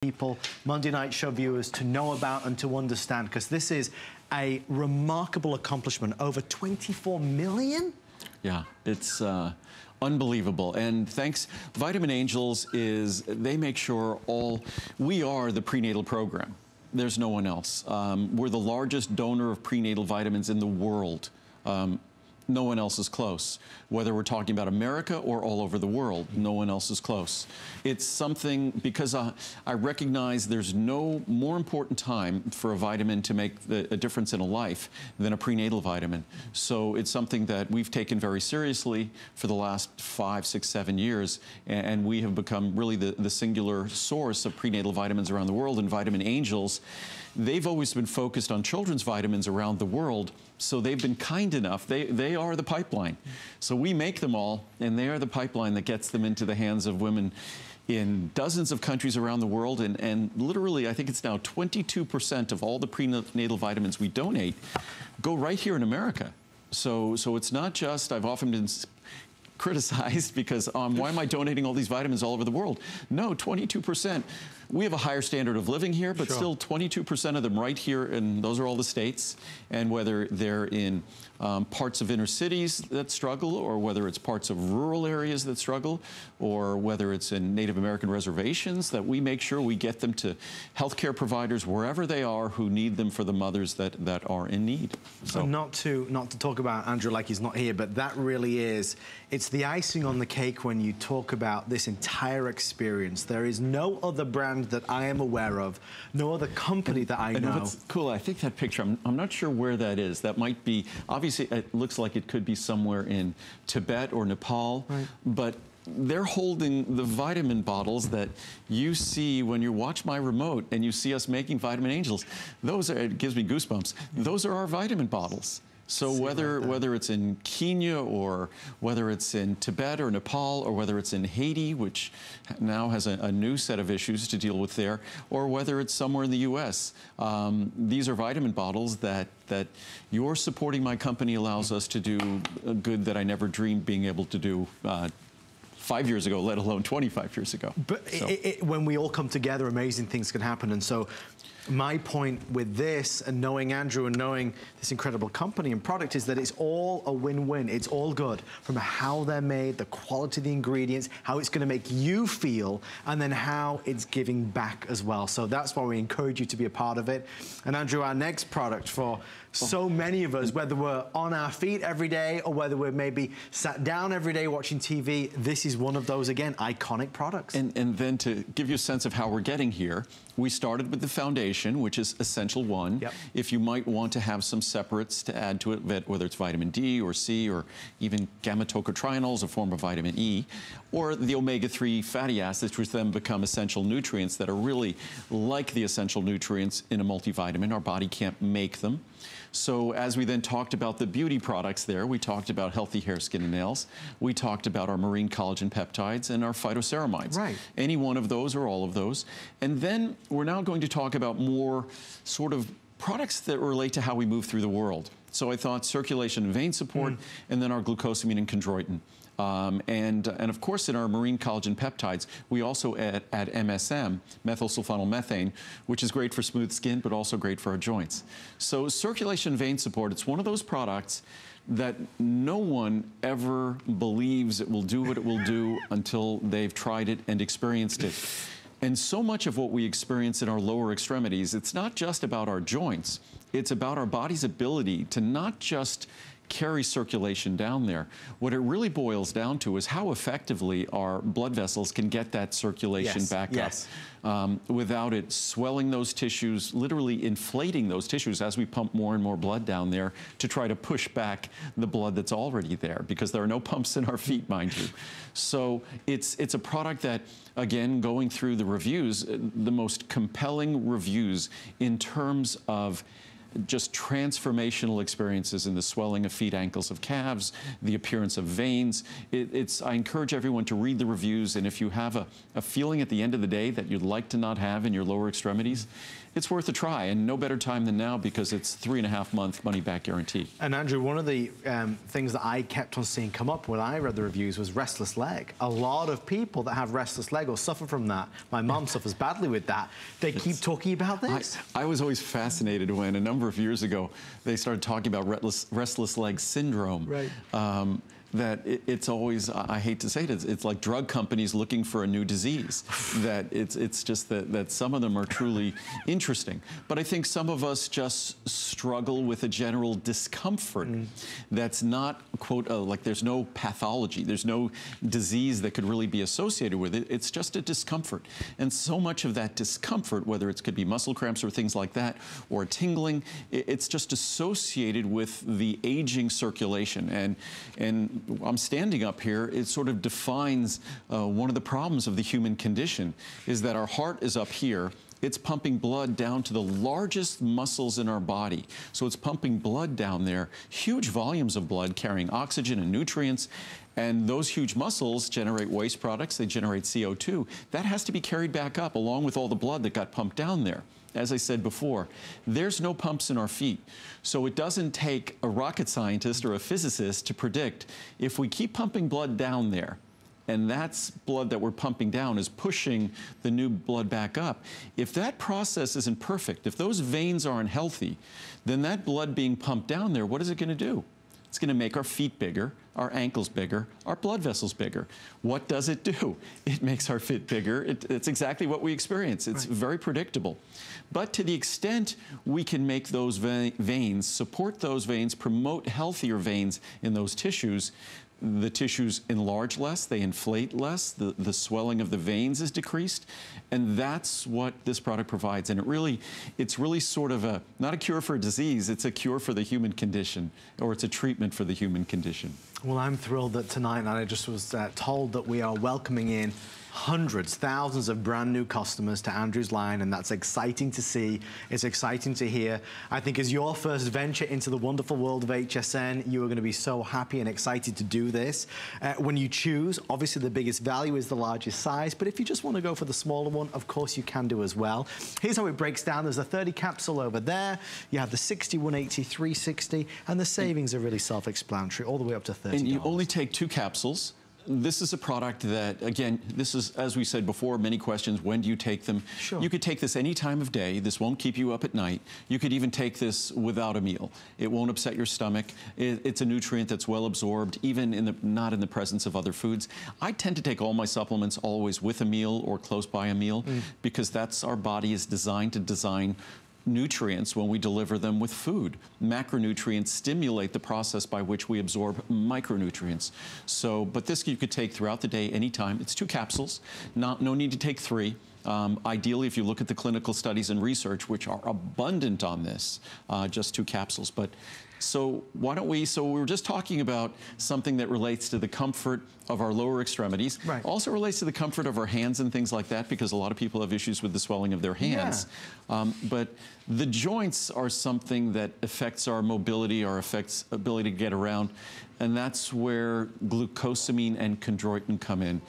people, Monday Night Show viewers, to know about and to understand, because this is a remarkable accomplishment. Over 24 million? Yeah, it's unbelievable. And thanks, Vitamin Angels they make sure we are the prenatal program. There's no one else. We're the largest donor of prenatal vitamins in the world. No one else is close. Whether we're talking about America or all over the world, no one else is close. It's something, because I recognize there's no more important time for a vitamin to make a difference in a life than a prenatal vitamin. So it's something that we've taken very seriously for the last 5, 6, 7 years, and we have become really the singular source of prenatal vitamins around the world. And Vitamin Angels, they've always been focused on children's vitamins around the world, so they've been kind enough. They are the pipeline. So we make them all, and they are the pipeline that gets them into the hands of women in dozens of countries around the world. And literally, I think it's now 22% of all the prenatal vitamins we donate go right here in America. So it's not just, I've often been criticized because why am I donating all these vitamins all over the world? No, 22%. We have a higher standard of living here, but still 22% of them right here, and those are all the states. And whether they're in parts of inner cities that struggle, or whether it's parts of rural areas that struggle, or whether it's in Native American reservations, that we make sure we get them to healthcare providers wherever they are who need them for the mothers that are in need. So not to talk about Andrew like he's not here, but that really is, it's the icing on the cake when you talk about this entire experience. There is no other brand that I am aware of, no other company that I know. And what's cool, I think that picture, I'm not sure where that is. That might be, obviously it looks like it could be somewhere in Tibet or Nepal, right. But they're holding the vitamin bottles that you see when you watch my remote and you see us making Vitamin Angels. Those are, it gives me goosebumps. Those are our vitamin bottles. So whether it's in Kenya, or whether it's in Tibet or Nepal, or whether it's in Haiti, which now has a new set of issues to deal with there, or whether it's somewhere in the U.S., these are vitamin bottles that your supporting my company allows us to do a good that I never dreamed being able to do 5 years ago, let alone 25 years ago. But so. When we all come together, amazing things can happen. And so my point with this, and knowing Andrew and knowing this incredible company and product, is that it's all a win-win. It's all good, from how they're made, the quality of the ingredients, how it's going to make you feel, and then how it's giving back as well. So that's why we encourage you to be a part of it. And Andrew, our next product for so many of us, whether we're on our feet every day or whether we're maybe sat down every day watching TV, this is one of those, again, iconic products. And then to give you a sense of how we're getting here, we started with the foundation, which is Essential 1. Yep. If you might want to have some separates to add to it, whether it's vitamin D or C, or even gamma-tocotrienols, a form of vitamin E, or the omega-3 fatty acids, which then become essential nutrients that are really like the essential nutrients in a multivitamin. Our body can't make them. So as we then talked about the beauty products there, we talked about healthy hair, skin, and nails. We talked about our marine collagen peptides and our phytoceramides. Right. Any one of those or all of those. And then we're now going to talk about more sort of products that relate to how we move through the world. So I thought circulation and vein support, and then our glucosamine and chondroitin. And of course, in our marine collagen peptides, we also add MSM, methylsulfonylmethane, which is great for smooth skin, but also great for our joints. So circulation and vein support, it's one of those products that no one ever believes it will do what it will do until they've tried it and experienced it. And so much of what we experience in our lower extremities, it's not just about our joints, it's about our body's ability to not just carry circulation down there. What it really boils down to is how effectively our blood vessels can get that circulation back up without it swelling those tissues, literally inflating those tissues as we pump more and more blood down there to try to push back the blood that's already there, because there are no pumps in our feet, mind you. So it's a product that, again, going through the reviews, the most compelling reviews in terms of just transformational experiences in the swelling of feet, ankles of calves, the appearance of veins. I encourage everyone to read the reviews, and if you have a feeling at the end of the day that you'd like to not have in your lower extremities, it's worth a try, and no better time than now because it's 3.5-month money-back guarantee. And Andrew, one of the things that I kept on seeing come up when I read the reviews was restless leg. A lot of people that have restless leg or suffer from that, my mom suffers badly with that, they keep talking about this. I was always fascinated when a number of years ago they started talking about restless leg syndrome. Right. That it's always, I hate to say it, it's like drug companies looking for a new disease. That it's just that some of them are truly interesting. But I think some of us just struggle with a general discomfort that's not, quote, like there's no pathology, there's no disease that could really be associated with it. It's just a discomfort. And so much of that discomfort, whether it could be muscle cramps or things like that, or tingling, it's just associated with the aging circulation. And I'm standing up here, it sort of defines one of the problems of the human condition, is that our heart is up here. It's pumping blood down to the largest muscles in our body. So it's pumping blood down there, huge volumes of blood carrying oxygen and nutrients. And those huge muscles generate waste products, they generate CO2. That has to be carried back up along with all the blood that got pumped down there. As I said before, there's no pumps in our feet. So it doesn't take a rocket scientist or a physicist to predict if we keep pumping blood down there, and that's blood that we're pumping down is pushing the new blood back up. If that process isn't perfect, if those veins aren't healthy, then that blood being pumped down there, what is it going to do? It's going to make our feet bigger, our ankles bigger, our blood vessels bigger. What does it do? It makes our feet bigger. It's exactly what we experience. It's very predictable. But to the extent we can make those veins, support those veins, promote healthier veins in those tissues, the tissues enlarge less, they inflate less, the swelling of the veins is decreased, and that's what this product provides. And it's really sort of not a cure for a disease, it's a cure for the human condition, or it's a treatment for the human condition. Well, I'm thrilled that tonight, and I just was told that we are welcoming in hundreds, thousands of brand new customers to Andrew's line, and that's exciting to see. It's exciting to hear. I think as your first venture into the wonderful world of HSN, you are going to be so happy and excited to do this. When you choose, obviously the biggest value is the largest size, but if you just want to go for the smaller one, of course you can do as well. Here's how it breaks down. There's a 30 capsule over there. You have the 60, 180, 360, and the savings are really self-explanatory, all the way up to $30. And you only take 2 capsules. This is a product that, again, this is, as we said before, many questions, when do you take them? Sure. You could take this any time of day. This won't keep you up at night. You could even take this without a meal. It won't upset your stomach. It's a nutrient that's well absorbed, even not in the presence of other foods. I tend to take all my supplements always with a meal or close by a meal because that's our body is designed to design nutrients when we deliver them with food. Macronutrients stimulate the process by which we absorb micronutrients. So, but this you could take throughout the day, anytime. It's 2 capsules. No need to take 3. Ideally, if you look at the clinical studies and research, which are abundant on this, just 2 capsules. But so why don't we, so we were just talking about something that relates to the comfort of our lower extremities. Right. Also relates to the comfort of our hands and things like that, because a lot of people have issues with the swelling of their hands. Yeah. But the joints are something that affects our mobility, our ability to get around, and that's where glucosamine and chondroitin come in.